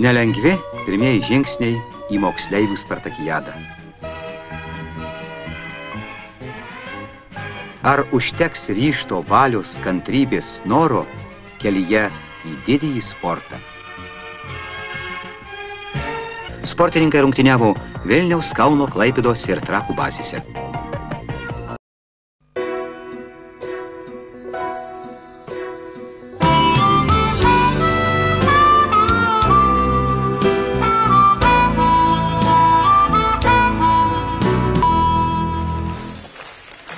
Nelengvi pirmieji žingsniai į moksleivių spartakiadą. Ar užteks ryžto, valios, kantrybės, noro kelyje į didįjį sportą? Sportininkai rungtyniavo Vilniaus, Kauno, Klaipėdos ir Trakų bazėse.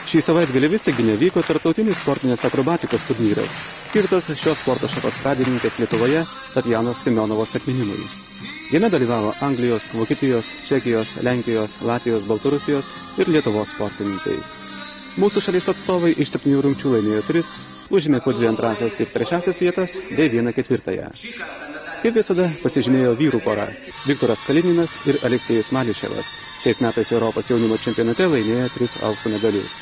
Šį savaitgalį Visagine vyko tarptautinis sportinės akrobatikos turnyras, skirtas šios sporto šakos pradininkės Lietuvoje Tatjanos Semionovos atminimui. Jame dalyvavo Anglijos, Vokietijos, Čekijos, Lenkijos, Latvijos, Baltarusijos ir Lietuvos sportininkai. Mūsų šalies atstovai iš 7 rungčių laimėjo 3, užėmė po 2 antrasias ir 3 vietas bei 1 ketvirtąją. Kaip visada pasižymėjo vyrų pora Viktoras Kalininas ir Aleksejus Mališevas. Šiais metais Europos jaunimo čempionate laimėjo 3 aukso medalius.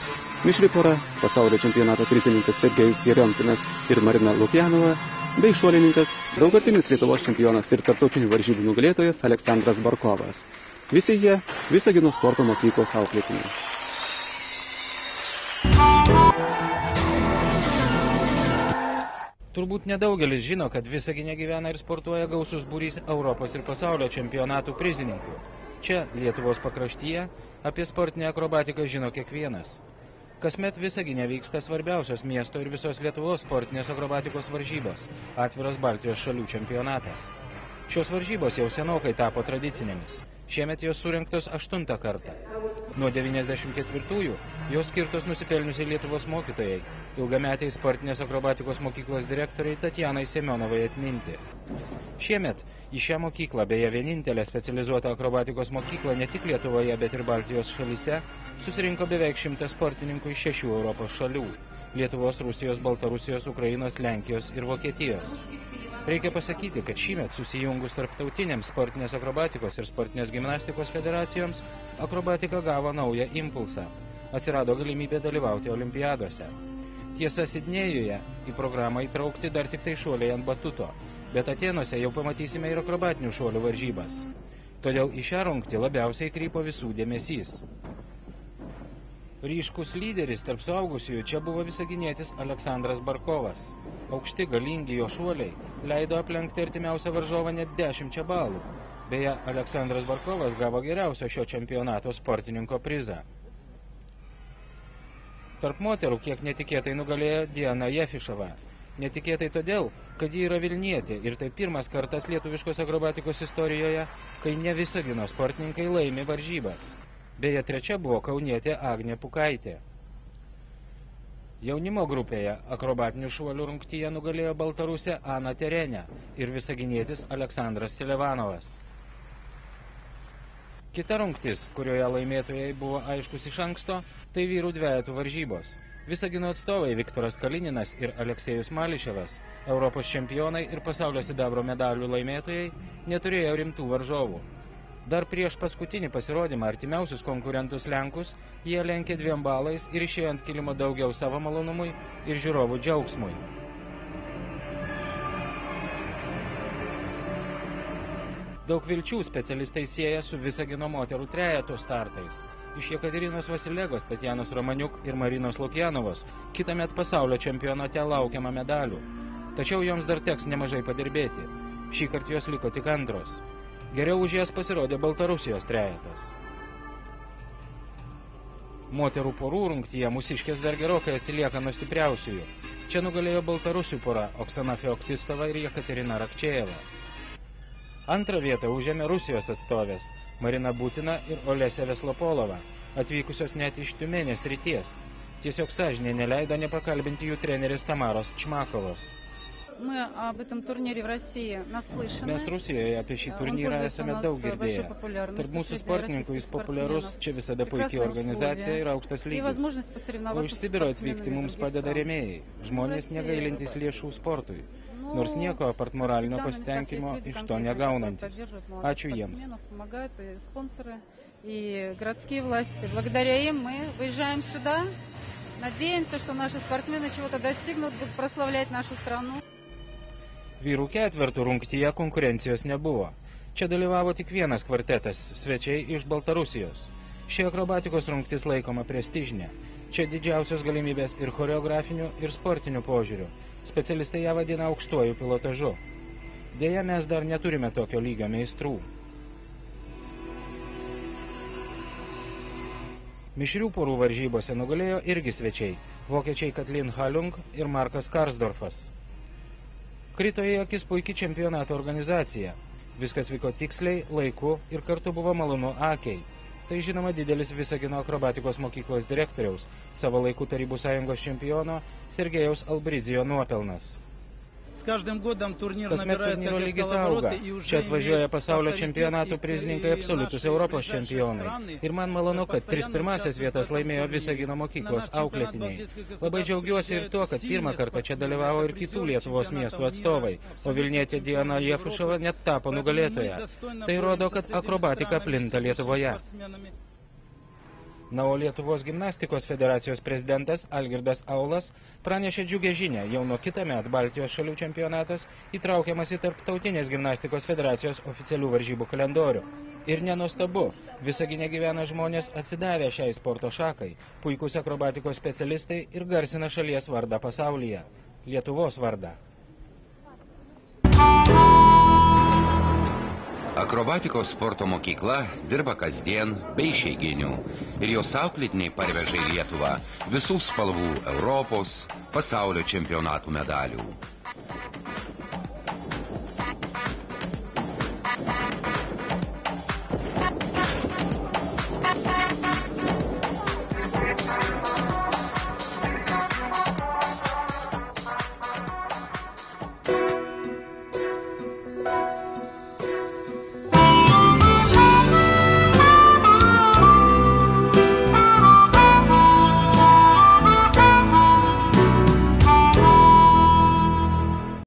Mišri pora pasaulio čempionato prizininkas Sergejus Jeremkinas ir Marina Lukjanova bei šuolininkas, daugkartinis Lietuvos čempionas ir tarptautinių varžybų nugalėtojas Aleksandras Barkovas. Visi jie Visagino sporto mokyklos auklėtiniai. Turbūt nedaugelis žino, kad Visagine gyvena ir sportuoja gausus būrys Europos ir pasaulio čempionatų prizininkų. Čia, Lietuvos pakraštyje, apie sportinę akrobatiką žino kiekvienas. Kasmet Visagine vyksta svarbiausios miesto ir visos Lietuvos sportinės akrobatikos varžybos – atviras Baltijos šalių čempionatas. Šios varžybos jau senokai tapo tradicinėmis. Šiemet jos surinktos 8 kartą. Nuo 94-ųjų jos skirtos nusipelniusiai Lietuvos mokytojai, ilgametiai sportinės akrobatikos mokyklos direktoriai Tatjanai Semionovai atminti. Šiemet į šią mokyklą, beje vienintelę specializuotą akrobatikos mokyklą ne tik Lietuvoje, bet ir Baltijos šalyse, susirinko beveik 100 sportininkų iš 6 Europos šalių – Lietuvos, Rusijos, Baltarusijos, Ukrainos, Lenkijos ir Vokietijos. Reikia pasakyti, kad šįmet susijungus tarptautiniams sportinės akrobatikos ir sportinės gimnastikos federacijoms, akrobatika gavo naują impulsą. Atsirado galimybė dalyvauti olimpiadose. Tiesa, Sidnėjuje į programą įtraukti dar tik tai šuoliai ant batuto, bet Atėnuose jau pamatysime ir akrobatinių šuolių varžybas. Todėl į šią rungtį labiausiai krypo visų dėmesys. Ryškus lyderis tarp suaugusiųjų čia buvo visaginietis Aleksandras Barkovas. Aukšti galingi jo šuoliai leido aplenkti artimiausią varžovą net 10 balų. Beje, Aleksandras Barkovas gavo geriausio šio čempionato sportininko prizą. Tarp moterų kiek netikėtai nugalėjo Diana Jefišova. Netikėtai todėl, kad ji yra vilnietė ir tai pirmas kartas lietuviškos akrobatikos istorijoje, kai ne Visagino sportininkai laimi varžybas. Beje, trečia buvo kaunietė Agnė Pukaitė. Jaunimo grupėje akrobatinių šuolių rungtyje nugalėjo Baltarusė Ana Terenė ir visaginietis Aleksandras Selevanovas. Kita rungtis, kurioje laimėtojai buvo aiškus iš anksto, tai vyrų dvejetų varžybos. Visagino atstovai Viktoras Kalininas ir Aleksejus Mališevas, Europos čempionai ir pasaulio sidabro medalių laimėtojai, neturėjo rimtų varžovų. Dar prieš paskutinį pasirodymą artimiausius konkurentus Lenkus jie lenkė 2 balais ir išėjo ant kilimo daugiau savo malonumui ir žiūrovų džiaugsmui. Daug vilčių specialistai sieja su Visagino moterų trejeto startais. Iš Jekaterinos Vasilegos, Tatjanos Romaniuk ir Marinos Lukjanovos kitąmet pasaulio čempionate laukiama medalių. Tačiau joms dar teks nemažai padirbėti. Šįkart jos liko tik antros. Geriau už jas pasirodė Baltarusijos trejetas. Moterų porų rungtyje mūsiškės dar gerokai atsilieka nuo stipriausiųjų. Čia nugalėjo Baltarusių pora Oksana Feoktistova ir Jekaterina Rakčejeva. Antrą vietą užėmė Rusijos atstovės Marina Butina ir Olesė Veslopolova, atvykusios net iš Tiumenės srities. Tiesiog sąžinė neleido nepakalbinti jų trenerės Tamaros Čmakovos. Mes Rusijoje apie šį turnyrą esame daug girdėję. Tarp mūsų sportininkų jis populiarus, čia visada puikiai organizacija ir aukštas lygis. O iš Sibiro atvykti mums padeda rėmėjai, žmonės negailintys lėšų sportui, nors nieko apart moralinio pasitenkinimo iš to negaunantis. Ačiū jiems. Vyrų ketvertų rungtyje konkurencijos nebuvo. Čia dalyvavo tik vienas kvartetas, svečiai iš Baltarusijos. Ši akrobatikos rungtis laikoma prestižinė. Čia didžiausios galimybės ir choreografinių, ir sportinių požiūrių. Specialistai ją vadina aukštuoju pilotažu. Deja, mes dar neturime tokio lygio meistrų. Mišrių porų varžybose nugalėjo irgi svečiai – vokiečiai Katlin Halung ir Markas Karsdorfas. Krito į akis puikiai čempionato organizacija. Viskas vyko tiksliai, laiku ir kartu buvo malonu akiai. Tai žinoma didelis Visagino akrobatikos mokyklos direktoriaus, savo laikų Tarybų Sąjungos čempiono Sergejaus Albridzijo nuopelnas. Kasmet turnyro lygis auga. Čia atvažiuoja pasaulio čempionatų prizininkai, absoliutus Europos čempionai. Ir man malonu, kad 3 pirmasias vietas laimėjo Visagino mokyklos auklėtiniai. Labai džiaugiuosi ir tuo, kad pirmą kartą čia dalyvavo ir kitų Lietuvos miestų atstovai, o Vilnietė Diana Jefušova net tapo nugalėtoja. Tai rodo, kad akrobatika plinta Lietuvoje. Na, o Lietuvos gimnastikos federacijos prezidentas Algirdas Aulas pranešė džiugę žinią, jau nuo kitąmet Baltijos šalių čempionatas įtraukiamas į Tarptautinės gimnastikos federacijos oficialių varžybų kalendorių. Ir nenuostabu, Visagine gyvena žmonės atsidavę šiai sporto šakai, puikūs akrobatikos specialistai ir garsina šalies vardą pasaulyje – Lietuvos vardą. Akrobatikos sporto mokykla dirba kasdien be išeiginių ir jos auklėtiniai parveža į Lietuvą visų spalvų Europos, pasaulio čempionatų medalių.